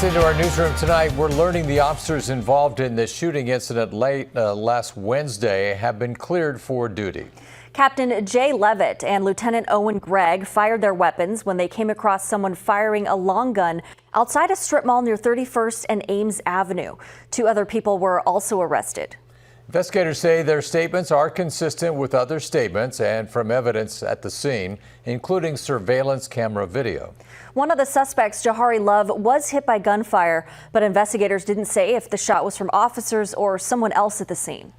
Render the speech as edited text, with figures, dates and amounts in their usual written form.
Into our newsroom tonight, we're learning the officers involved in this shooting incident late last Wednesday have been cleared for duty. Captain Jay Levitt and Lieutenant Owen Gregg fired their weapons when they came across someone firing a long gun outside a strip mall near 31st and Ames Avenue. 2 other people were also arrested. Investigators say their statements are consistent with other statements and from evidence at the scene, including surveillance camera video. One of the suspects, Jahari Love, was hit by gunfire, but investigators didn't say if the shot was from officers or someone else at the scene.